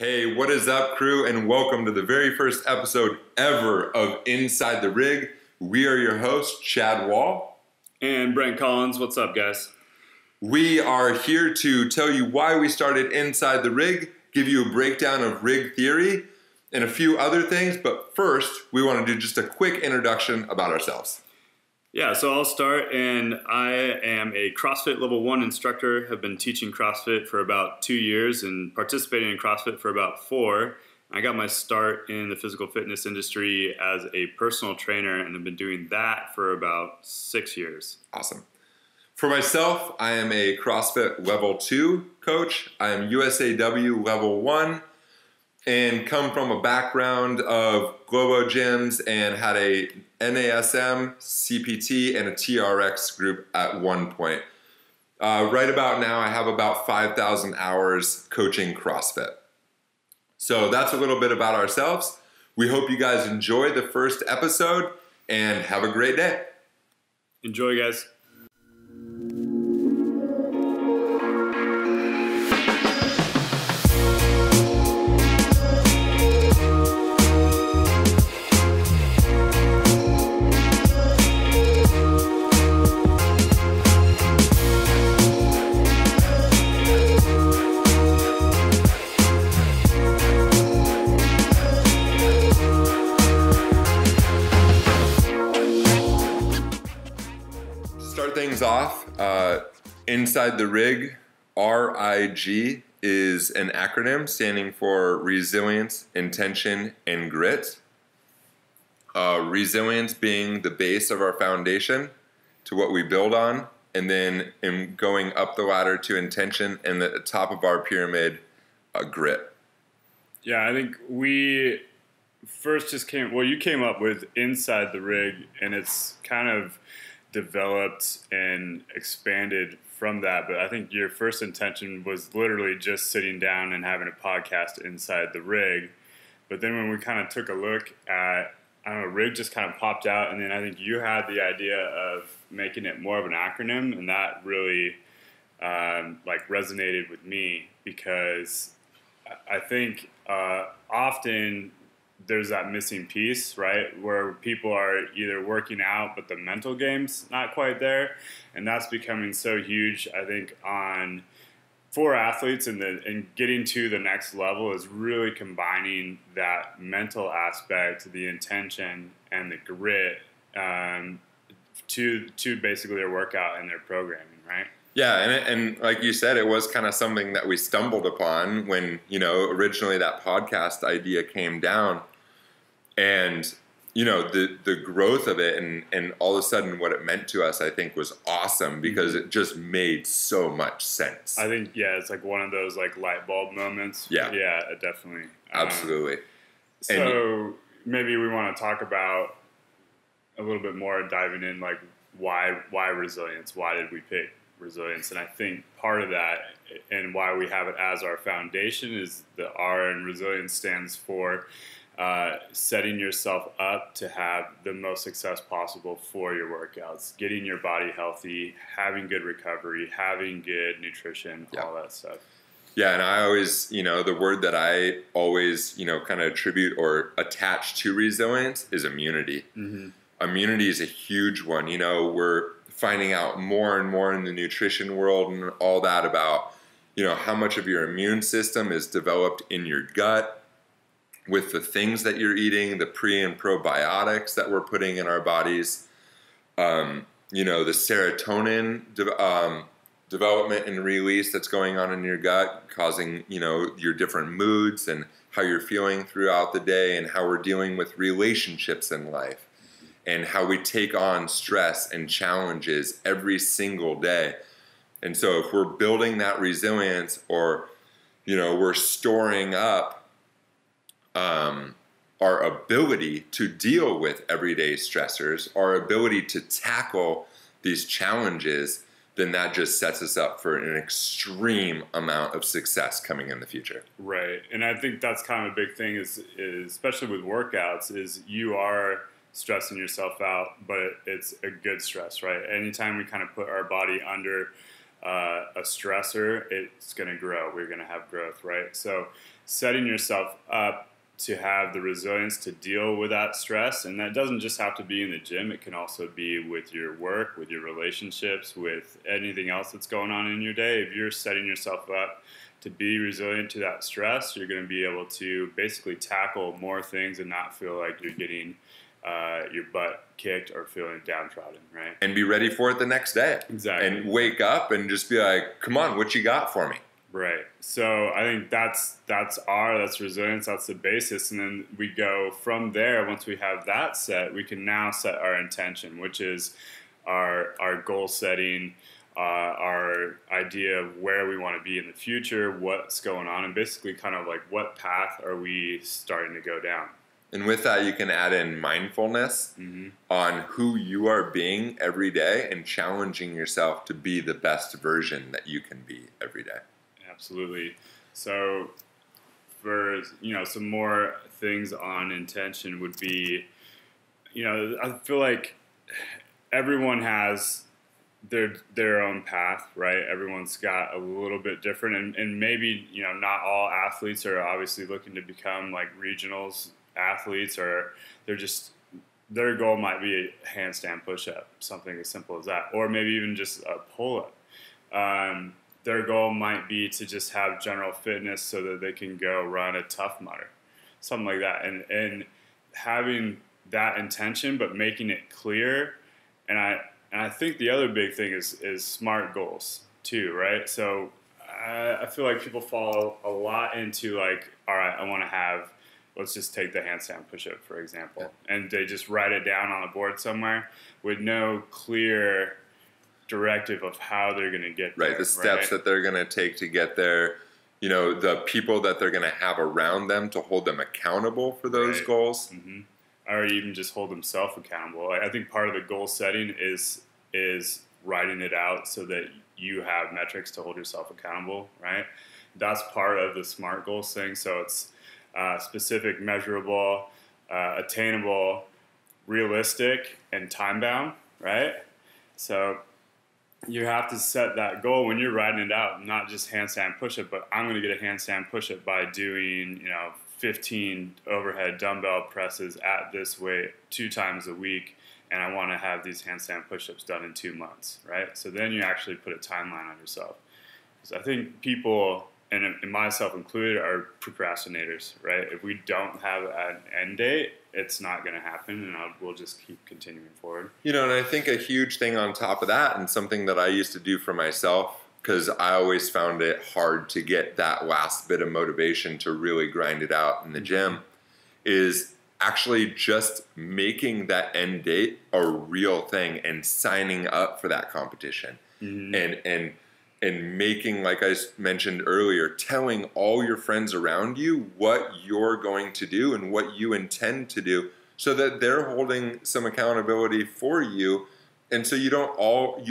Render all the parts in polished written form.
Hey, what is up, crew? And welcome to the very first episode ever of Inside the Rig. We are your hosts, Chad Wall and Brent Collins. What's up, guys? We are here to tell you why we started Inside the Rig, give you a breakdown of rig theory, and a few other things. But first, we want to do just a quick introduction about ourselves. Yeah, so I'll start, and I am a CrossFit Level 1 instructor. Have been teaching CrossFit for about 2 years and participating in CrossFit for about 4. I got my start in the physical fitness industry as a personal trainer and have been doing that for about 6 years. Awesome. For myself, I am a CrossFit Level 2 coach. I am USAW Level 1 and come from a background of Globo gyms and had a NASM, CPT, and a TRX group at one point. Right about now, I have about 5,000 hours coaching CrossFit. So that's a little bit about ourselves. We hope you guys enjoy the first episode and have a great day. Enjoy, guys. Off, Inside the Rig, RIG is an acronym standing for Resilience, Intention, and Grit. Resilience being the base of our foundation to what we build on, and then in going up the ladder to intention, and at the top of our pyramid, grit. Yeah, I think we first just you came up with Inside the Rig, and it's kind of developed and expanded from that. But I think your first intention was literally just sitting down and having a podcast inside the rig. But then when we kind of took a look at, rig just kind of popped out. And then I think you had the idea of making it more of an acronym. And that really resonated with me, because I think often there's that missing piece, right, where people are either working out but the mental game's not quite there, and that's becoming so huge. I think for athletes and getting to the next level is really combining that mental aspect, the intention, and the grit to basically their workout and their programming, right? Yeah, and like you said, it was kind of something that we stumbled upon when, originally that podcast idea came down. And, the growth of it and all of a sudden what it meant to us, I think, was awesome, because it just made so much sense. I think, it's like one of those light bulb moments. Yeah. Yeah, definitely. Absolutely. So maybe we want to talk about a little bit more, diving in, why resilience? Why did we pick resilience? And I think part of that, and why we have it as our foundation, is the R in resilience stands for setting yourself up to have the most success possible for your workouts, getting your body healthy, having good recovery, having good nutrition, all that stuff. Yeah, and I always, the word that I always, kind of attribute or attach to resilience is immunity. Mm-hmm. Immunity is a huge one. We're finding out more and more in the nutrition world and all that about, how much of your immune system is developed in your gut with the things that you're eating, the pre and probiotics that we're putting in our bodies, the serotonin development and release that's going on in your gut, causing, your different moods and how you're feeling throughout the day, and how we're dealing with relationships in life, and how we take on stress and challenges every single day. And so if we're building that resilience, or, we're storing up our ability to deal with everyday stressors, our ability to tackle these challenges, then that just sets us up for an extreme amount of success coming in the future. Right. And I think that's kind of a big thing is especially with workouts, is you are stressing yourself out, but it's a good stress, right? Anytime we kind of put our body under a stressor, it's going to grow. We're going to have growth, right? So setting yourself up to have the resilience to deal with that stress, and that doesn't just have to be in the gym. It can also be with your work, with your relationships, with anything else that's going on in your day. If you're setting yourself up to be resilient to that stress, you're going to be able to basically tackle more things and not feel like you're getting your butt kicked or feeling downtrodden, right? And be ready for it the next day. Exactly. And wake up and just be like, come on, what you got for me? Right. So I think that's resilience. That's the basis, and then we go from there. Once we have that set, we can now set our intention, which is our goal setting, our idea of where we want to be in the future, what's going on, and basically kind of like what path are we starting to go down. And with that, you can add in mindfulness on who you are being every day and challenging yourself to be the best version that you can be every day. Absolutely. So for, some more things on intention would be, I feel like everyone has their own path, right? Everyone's got a little bit different, and maybe, not all athletes are obviously looking to become like regionals athletes, or their goal might be a handstand push-up, something as simple as that, or maybe even just a pull-up. Their goal might be to just have general fitness so that they can go run a Tough Mudder, something like that. And having that intention, but making it clear. And I think the other big thing is SMART goals too, right? So I feel like people fall a lot into like, all right, I want to have, let's just take the handstand push-up, for example. And they just write it down on a board somewhere with no clear directive of how they're going to get there. Right, the steps that they're going to take to get there, the people that they're going to have around them to hold them accountable for those goals. Mm-hmm. Or even just hold themselves accountable. I think part of the goal setting is writing it out so that you have metrics to hold yourself accountable, right? That's part of the SMART goals thing. So it's specific, measurable, attainable, realistic, and time-bound, right? So you have to set that goal when you're writing it out, not just handstand push-up, but I'm going to get a handstand push-up by doing, 15 overhead dumbbell presses at this weight 2 times a week, and I want to have these handstand push-ups done in 2 months, right? So then you actually put a timeline on yourself. So I think people, and myself included, are procrastinators, right? If we don't have an end date, it's not going to happen, and we'll just keep continuing forward. And I think a huge thing on top of that, and something that I used to do for myself, because I always found it hard to get that last bit of motivation to really grind it out in the gym, is actually just making that end date a real thing and signing up for that competition. And making, like I mentioned earlier, telling all your friends around you what you're going to do and what you intend to do, so that they're holding some accountability for you. And so you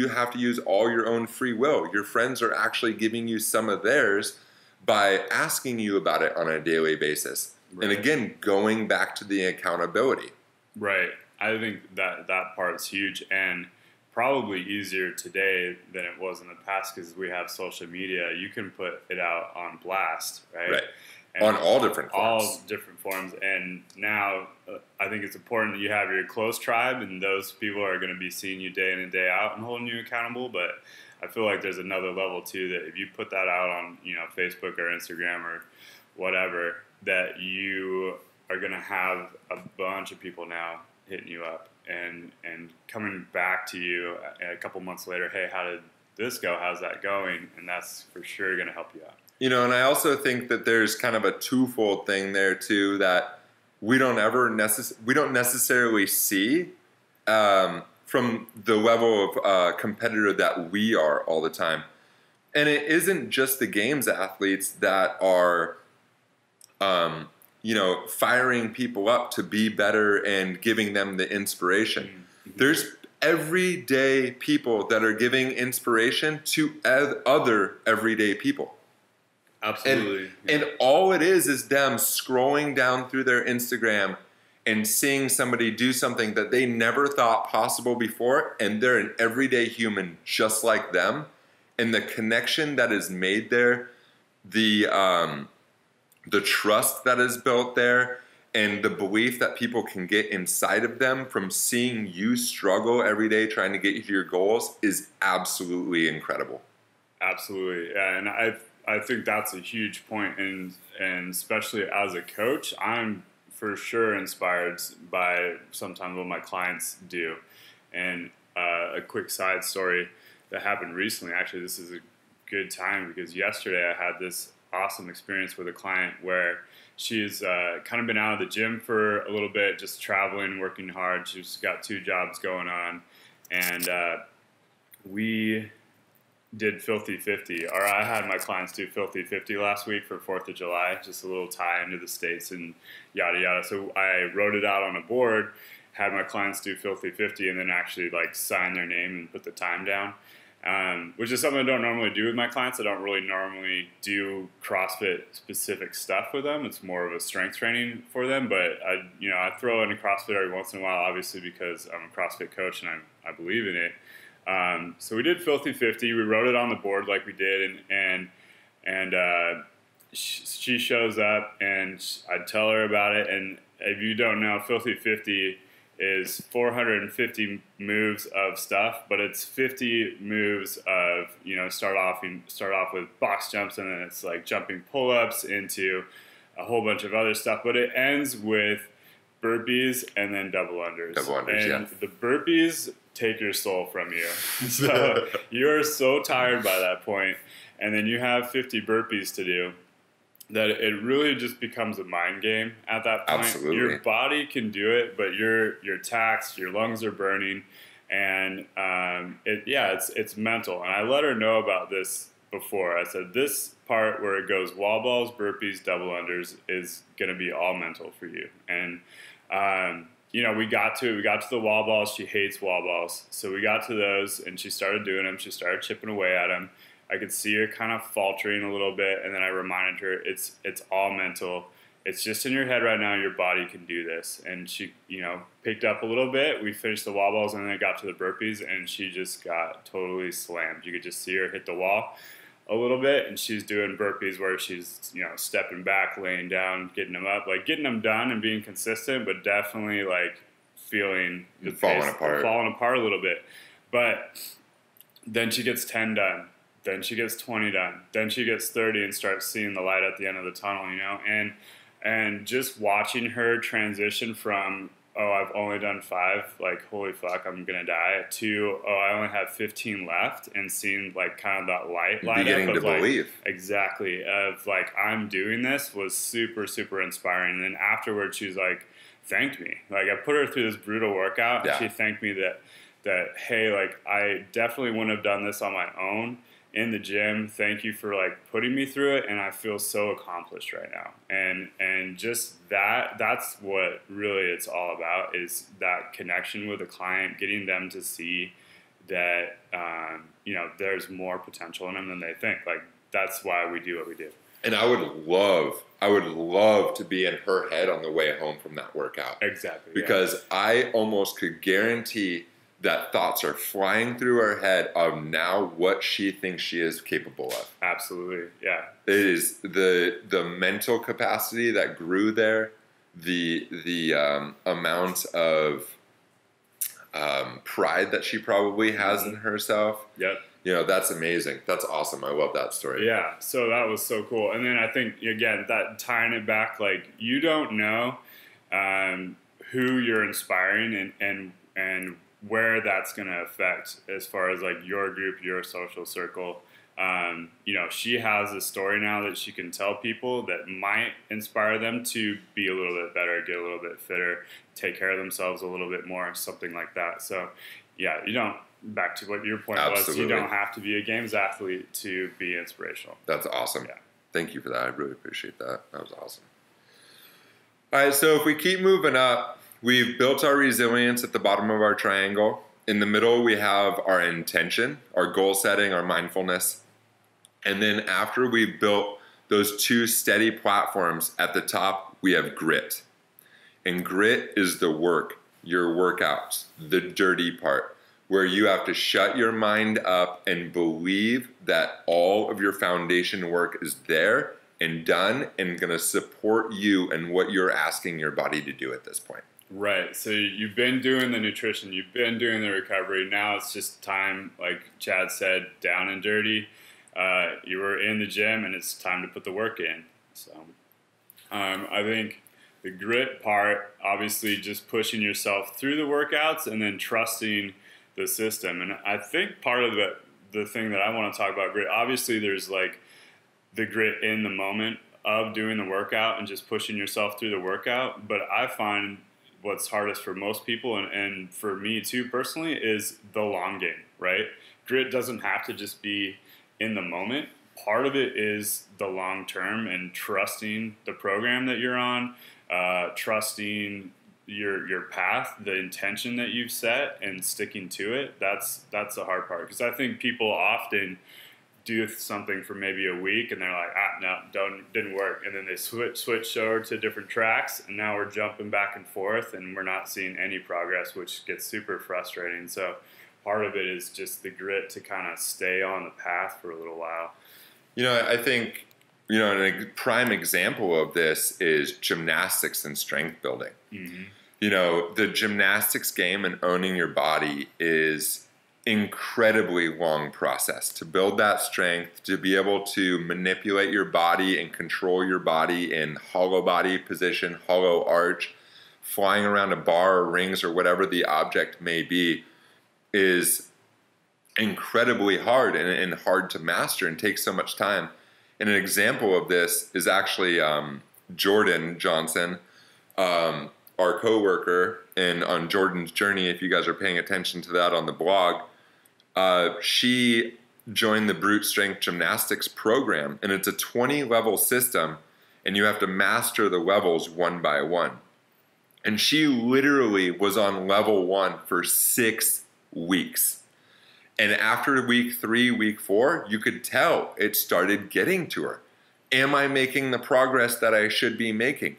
have to use all your own free will. Your friends are actually giving you some of theirs by asking you about it on a daily basis. Right. And again, going back to the accountability. Right. I think that part's huge, and probably easier today than it was in the past, because we have social media. You can put it out on blast, right? Right. And on all different forms. All different forms. And now I think it's important that you have your close tribe, and those people are going to be seeing you day in and day out and holding you accountable. But I feel like there's another level too, that if you put that out on Facebook or Instagram or whatever, that you are going to have a bunch of people now hitting you up and coming back to you a couple months later. Hey, how did this go? How's that going? And that's for sure going to help you out. And I also think that there's kind of a twofold thing there too, that we don't necessarily see from the level of competitor that we are all the time. And it isn't just the games athletes that are firing people up to be better and giving them the inspiration. Mm-hmm. There's everyday people that are giving inspiration to other everyday people. Absolutely. And all it is them scrolling down through their Instagram and seeing somebody do something that they never thought possible before, and they're an everyday human just like them. and the connection that is made there, the trust that is built there, and the belief that people can get inside of them from seeing you struggle every day trying to get you to your goals is absolutely incredible. Absolutely. Yeah, and I think that's a huge point, and especially as a coach, I'm for sure inspired by sometimes what my clients do. And a quick side story that happened recently, actually this is a good time because yesterday I had this awesome experience with a client where she's kind of been out of the gym for a little bit, just traveling, working hard. She's got 2 jobs going on, and we did Filthy 50, or I had my clients do Filthy 50 last week for 4th of July, just a little tie into the States and yada yada. So I wrote it out on a board, had my clients do Filthy 50, and then actually like sign their name and put the time down, which is something I don't normally do with my clients. I don't really normally do CrossFit specific stuff with them. It's more of a strength training for them, but I throw in a CrossFit every once in a while, obviously because I'm a CrossFit coach and I believe in it. So we did Filthy 50. We wrote it on the board like we did, and she shows up, and I tell her about it. And if you don't know, Filthy 50 is 450 moves of stuff, but it's 50 moves of start off with box jumps, and then it's like jumping pull-ups into a whole bunch of other stuff. But it ends with burpees and then double unders. And yeah. The burpees take your soul from you. So you're so tired by that point, and then you have 50 burpees to do, that it really just becomes a mind game at that point. Absolutely. Your body can do it, but you're taxed, your lungs are burning, and it's mental. And I let her know about this before. I said, this part where it goes wall balls, burpees, double unders is going to be all mental for you. And we got to the wall balls. She hates wall balls. So we got to those, and she started doing them. She started chipping away at them. I could see her kind of faltering a little bit, and then I reminded her, it's all mental. It's just in your head right now. Your body can do this. And she, picked up a little bit. We finished the wall balls, and then it got to the burpees, and she just got totally slammed. You could just see her hit the wall a little bit, and she's doing burpees where she's stepping back, laying down, getting them up, like getting them done and being consistent, but definitely like feeling the falling apart a little bit. But then she gets 10 done, then she gets 20 done, then she gets 30 and starts seeing the light at the end of the tunnel, and just watching her transition from, oh, I've only done 5, like, holy fuck, I'm going to die, to, oh, I only have 15 left, and seeing, like, kind of that light beginning up of, to like, believe. Exactly, of, like, I'm doing this was super, super inspiring. And then afterwards, she's, like, thanked me. Like, I put her through this brutal workout, and she thanked me that, hey, like, I definitely wouldn't have done this on my own in the gym. Thank you for like putting me through it, and I feel so accomplished right now. And just that's what really it's all about, is that connection with the client, getting them to see that there's more potential in them than they think. Like, that's why we do what we do. And I would love to be in her head on the way home from that workout. Exactly. Because I almost could guarantee that thoughts are flying through her head of now what she thinks she is capable of. Absolutely, yeah. It is the mental capacity that grew there, the amount of pride that she probably has in herself. Yep. That's amazing. That's awesome. I love that story. Yeah, so that was so cool. And then I think, again, that tying it back, like, you don't know who you're inspiring and where that's going to affect as far as like your group, your social circle. She has a story now that she can tell people that might inspire them to be a little bit better, get a little bit fitter, take care of themselves a little bit more, something like that. So yeah, back to what your point was, you don't have to be a games athlete to be inspirational. That's awesome. Yeah. Thank you for that. I really appreciate that. That was awesome. All right, so if we keep moving up, we've built our resilience at the bottom of our triangle. In the middle, we have our intention, our goal setting, our mindfulness. And then after we've built those 2 steady platforms, at the top, we have grit. And grit is the work, your workouts, the dirty part. where you have to shut your mind up and believe that all of your foundation work is there and done and going to support you and what you're asking your body to do at this point. Right. So you've been doing the nutrition, you've been doing the recovery. Now it's just time, like Chad said, down and dirty. You were in the gym and it's time to put the work in. So I think the grit part, obviously just pushing yourself through the workouts and then trusting the system. And I think part of the thing that I want to talk about grit, obviously there's like the grit in the moment of doing the workout and just pushing yourself through the workout. But I find what's hardest for most people, and for me too personally, is the long game, right? Grit doesn't have to just be in the moment. Part of it is the long term and trusting the program that you're on, trusting your path, the intention that you've set, and sticking to it. That's the hard part, because I think people often do something for maybe a week and they're like, no, didn't work, and then they switch over to different tracks, and now we're jumping back and forth and we're not seeing any progress, which gets super frustrating. So part of it is just the grit to kind of stay on the path for a little while. I think, a prime example of this is gymnastics and strength building. Mm-hmm. The gymnastics game and owning your body is incredibly long process to build that strength, to be able to manipulate your body and control your body in hollow body position, hollow arch, flying around a bar or rings or whatever the object may be, is incredibly hard and hard to master and takes so much time. And an example of this is actually Jordan Johnson, our coworker, and on Jordan's Journey, if you guys are paying attention to that on the blog, she joined the Brute Strength Gymnastics program, and it's a 20-level system, and you have to master the levels one by one. And she literally was on level 1 for 6 weeks. And after week 3, week 4, you could tell it started getting to her. Am I making the progress that I should be making?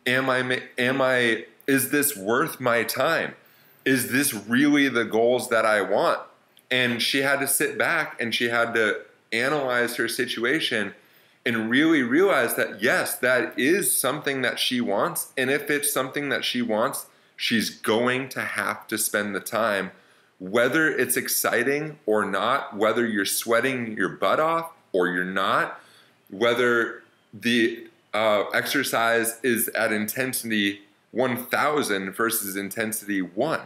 Is this worth my time? Is this really the goals that I want? And she had to sit back and she had to analyze her situation and really realize that, yes, that is something that she wants. And if it's something that she wants, she's going to have to spend the time, whether it's exciting or not, whether you're sweating your butt off or you're not, whether the exercise is at intensity 1,000 versus intensity 1.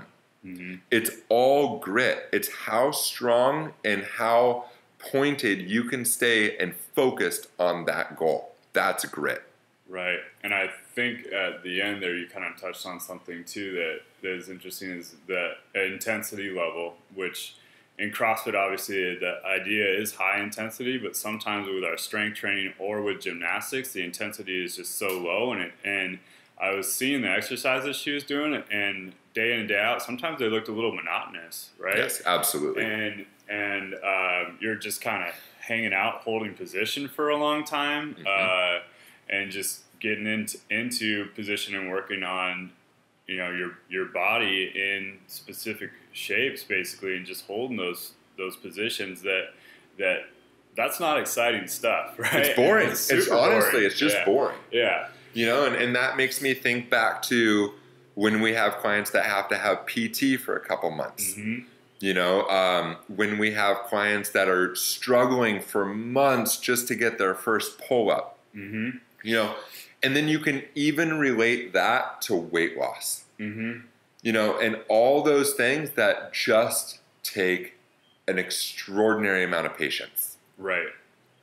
Mm-hmm. It's all grit. It's how strong and how pointed you can stay and focused on that goal. That's grit. Right. And I think at the end there, you kind of touched on something too that is interesting, is the intensity level, which in CrossFit, obviously the idea is high intensity, but sometimes with our strength training or with gymnastics, the intensity is just so low. And I was seeing the exercises she was doing, and day in and day out, sometimes they looked a little monotonous, right? Yes, absolutely. And you're just kind of hanging out, holding position for a long time, mm-hmm. And just getting into position and working on, your body in specific shapes, basically, and just holding those positions. That's not exciting stuff, right? It's boring. It's honestly, boring. It's just boring. Yeah. And that makes me think back to when we have clients that have to have PT for a couple months. Mm-hmm. When we have clients that are struggling for months just to get their first pull-up. Mm-hmm. And then you can even relate that to weight loss. Mm-hmm. And all those things that just take an extraordinary amount of patience. Right.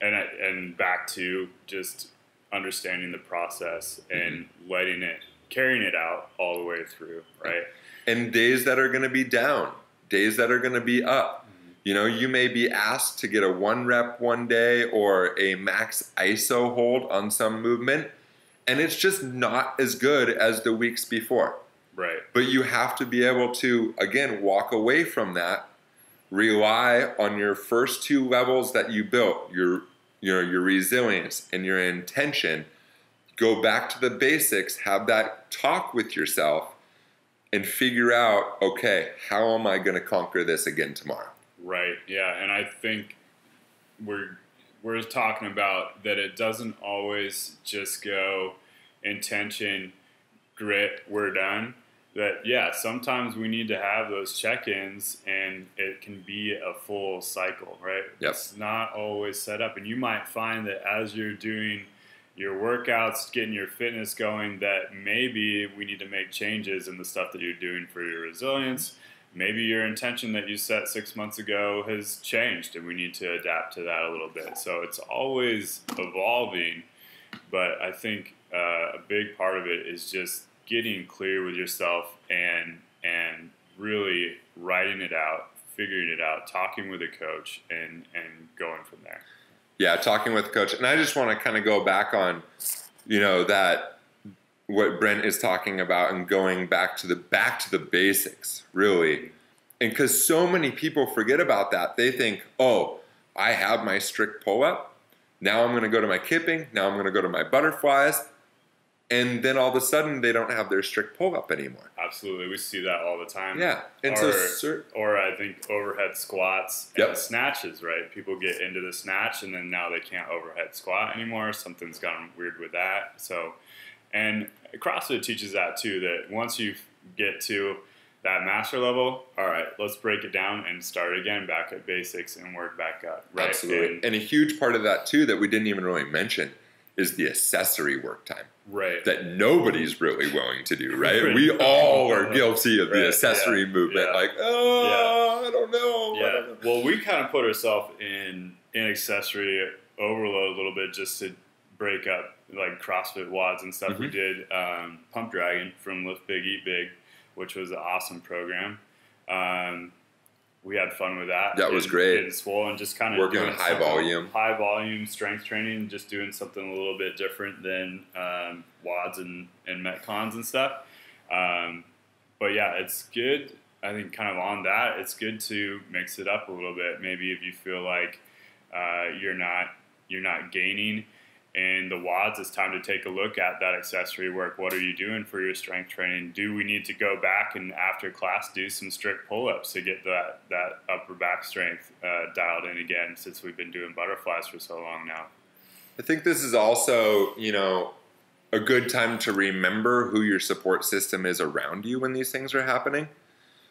And back to just understanding the process and mm-hmm. Carrying it out all the way through, right? And days that are going to be down, days that are going to be up. Mm-hmm. You may be asked to get a 1 rep one day or a max ISO hold on some movement, and it's just not as good as the weeks before. Right. But you have to be able to, again, walk away from that, rely on your first 2 levels that you built, your resilience and your intention. Go back to the basics, have that talk with yourself, and figure out, okay, how am I going to conquer this again tomorrow? Right. Yeah. And I think we're talking about that it doesn't always just go intention, grit, we're done. That, yeah, sometimes we need to have those check-ins, and it can be a full cycle, right? Yep. It's not always set up. And you might find that as you're doing your workouts, getting your fitness going, that maybe we need to make changes in the stuff that you're doing for your resilience. Maybe your intention that you set 6 months ago has changed, and we need to adapt to that a little bit. So it's always evolving, but I think a big part of it is just getting clear with yourself and really writing it out, figuring it out, talking with a coach, and going from there. Yeah, talking with the coach. And I just want to kind of go back on, that what Brent is talking about and going back to the basics, really. And because so many people forget about that. They think, oh, I have my strict pull-up. Now I'm going to go to my kipping. Now I'm going to go to my butterflies. And then all of a sudden, they don't have their strict pull-up anymore. Absolutely. We see that all the time. Yeah. And or I think overhead squats and Yep. snatches, right? People get into the snatch, and then now they can't overhead squat anymore. Something's gone weird with that. So, and CrossFit teaches that too, that once you get to that master level, all right, let's break it down and start again back at basics and work back up. Right? Absolutely. And a huge part of that too that we didn't even really mention is the accessory work time. Right. That nobody's really willing to do, right? We all are guilty of the accessory movement. Yeah. Like, I don't know. Yeah. I don't know. Well, we kind of put ourselves in accessory overload a little bit just to break up like CrossFit WODs and stuff. Mm-hmm. We did Pump Dragon from Lift Big, Eat Big, which was an awesome program. We had fun with that. That was great. Getting swole and just kind of Working on high volume strength training, just doing something a little bit different than WODs and Metcons and stuff. But yeah, it's good. I think kind of on that, it's good to mix it up a little bit. Maybe if you feel like you're not gaining in the WODs, it's time to take a look at that accessory work. What are you doing for your strength training? Do we need to go back and after class do some strict pull-ups to get that upper back strength dialed in again, since we've been doing butterflies for so long now? I think this is also, a good time to remember who your support system is around you when these things are happening.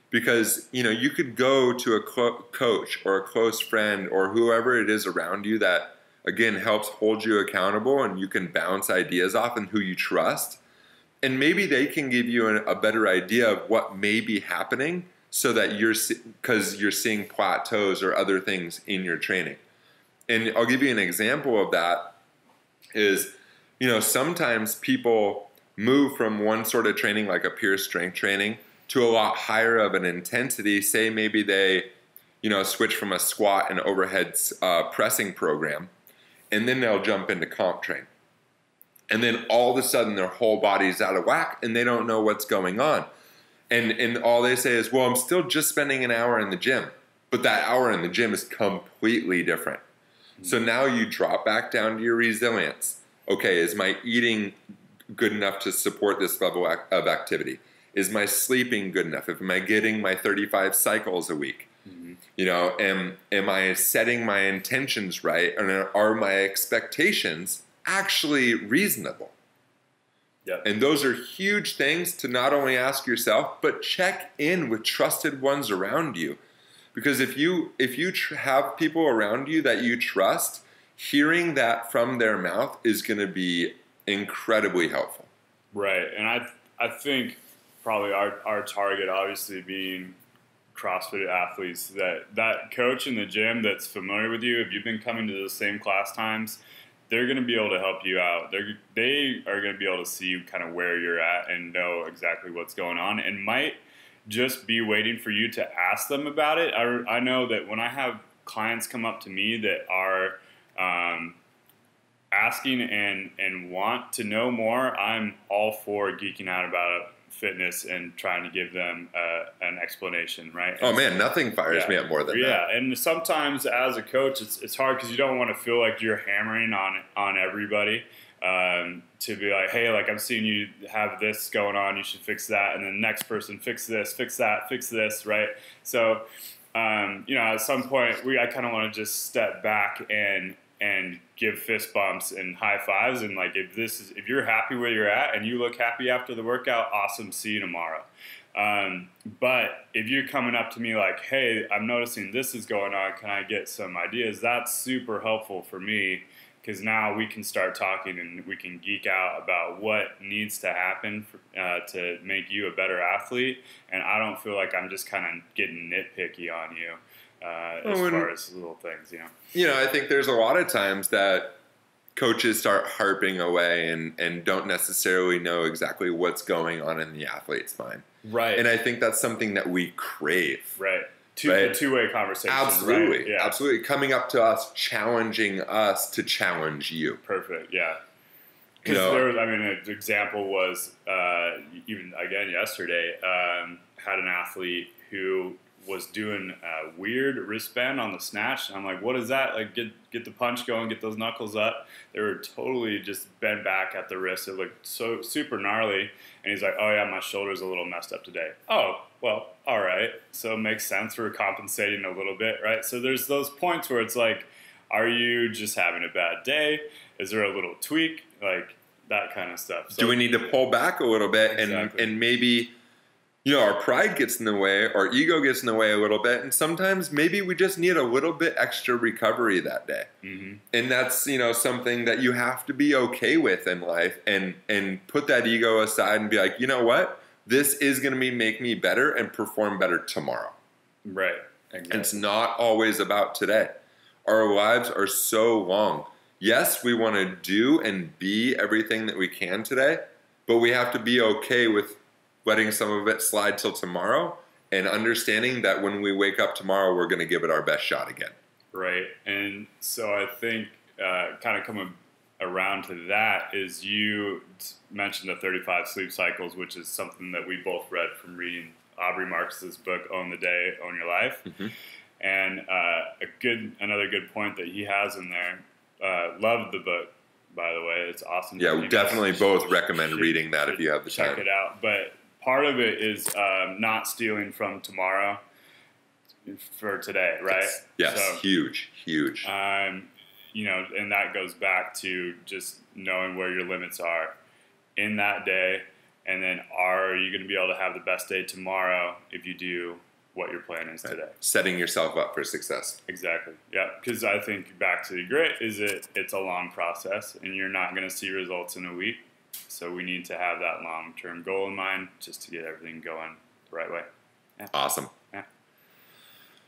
Because, you could go to a coach or a close friend or whoever it is around you that, again, helps hold you accountable, and you can bounce ideas off and who you trust. And maybe they can give you a better idea of what may be happening so that because you're seeing plateaus or other things in your training. And I'll give you an example of that is, sometimes people move from one sort of training, like a pure strength training, to a lot higher of an intensity. Say maybe they, switch from a squat and overhead pressing program, and then they'll jump into comp train. And then all of a sudden their whole body's out of whack and they don't know what's going on. And all they say is, well, I'm still just spending an hour in the gym. But that hour in the gym is completely different. So now you drop back down to your resilience. Okay, is my eating good enough to support this level of activity? Is my sleeping good enough? Am I getting my 35 cycles a week? Am I setting my intentions right? And are my expectations actually reasonable? Yep. And those are huge things to not only ask yourself, but check in with trusted ones around you. Because if you have people around you that you trust, hearing that from their mouth is going to be incredibly helpful. Right. And I think probably our target obviously being CrossFit athletes, that coach in the gym that's familiar with you, if you've been coming to the same class times, they're going to be able to help you out. They are going to be able to see kind of where you're at and know exactly what's going on, and might just be waiting for you to ask them about it. I know that when I have clients come up to me that are asking and want to know more, I'm all for geeking out about fitness and trying to give them an explanation, right? Oh man, nothing fires me up more than that. Yeah, and sometimes as a coach, it's hard because you don't want to feel like you're hammering on everybody. to be like, hey, like I'm seeing you have this going on, you should fix that, and then the next person fix this, fix that, fix this, right? So, at some point, I kind of want to just step back and give fist bumps and high fives, and like if you're happy where you're at and you look happy after the workout, awesome, see you tomorrow. But if you're coming up to me like, hey, I'm noticing this is going on, can I get some ideas? That's super helpful for me, because now we can start talking and we can geek out about what needs to happen to make you a better athlete. And I don't feel like I'm just kind of getting nitpicky on you as far as little things, I think there's a lot of times that coaches start harping away and don't necessarily know exactly what's going on in the athlete's mind. Right. And I think that's something that we crave. Right. Two-way conversation. Absolutely. Right? Yeah. Absolutely. Coming up to us, challenging us to challenge you. Perfect. Yeah. Because an example was, even again yesterday, had an athlete who was doing a weird wristband on the snatch. And I'm like, what is that? Like, get the punch going, get those knuckles up. They were totally just bent back at the wrist. It looked so super gnarly. And he's like, oh yeah, my shoulder's a little messed up today. Oh, well, all right. So it makes sense. We're compensating a little bit, right? So there's those points where it's like, are you just having a bad day? Is there a little tweak? Like that kind of stuff. So, do we need to pull back a little bit and maybe, our pride gets in the way, our ego gets in the way a little bit, and sometimes maybe we just need a little bit extra recovery that day. Mm-hmm. And that's, something that you have to be okay with in life, and put that ego aside and be like, you know what? This is going to make me better and perform better tomorrow. Right. Exactly. And it's not always about today. Our lives are so long. Yes, we want to do and be everything that we can today, but we have to be okay with letting some of it slide till tomorrow, and understanding that when we wake up tomorrow, we're going to give it our best shot again. Right. And so I think kind of coming around to that is you mentioned the 35 sleep cycles, which is something that we both read from reading Aubrey Marcus's book, Own the Day, Own Your Life. Mm-hmm. And another good point that he has in there, loved the book, by the way. It's awesome. Yeah, we definitely both recommend reading that if you have the time. Check it out. But part of it is not stealing from tomorrow for today, right? Yes, so, huge. And that goes back to just knowing where your limits are in that day, and then are you going to be able to have the best day tomorrow if you do what your plan is today? Setting yourself up for success. Exactly. Yeah, because I think back to the grit is it's a long process, and you're not going to see results in a week. So we need to have that long-term goal in mind just to get everything going the right way. Yeah. Awesome. Yeah.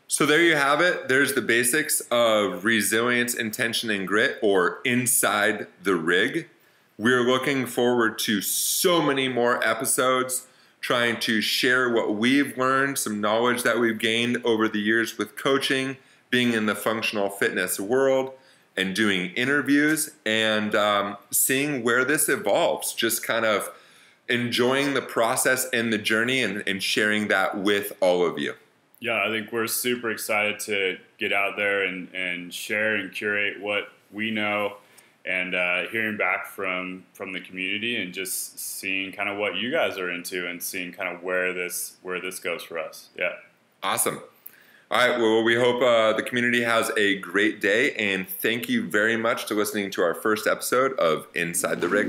So there you have it. There's the basics of resilience, intention, and grit, or inside the rig. We're looking forward to so many more episodes, trying to share what we've learned, some knowledge that we've gained over the years with coaching, being in the functional fitness world, and doing interviews, and seeing where this evolves, just kind of enjoying the process and the journey, and sharing that with all of you. Yeah, I think we're super excited to get out there and share and curate what we know, and hearing back from the community, and just seeing kind of what you guys are into, and seeing kind of where this goes for us. Yeah. Awesome. All right, well, we hope the community has a great day, and thank you very much for listening to our first episode of Inside the Rig.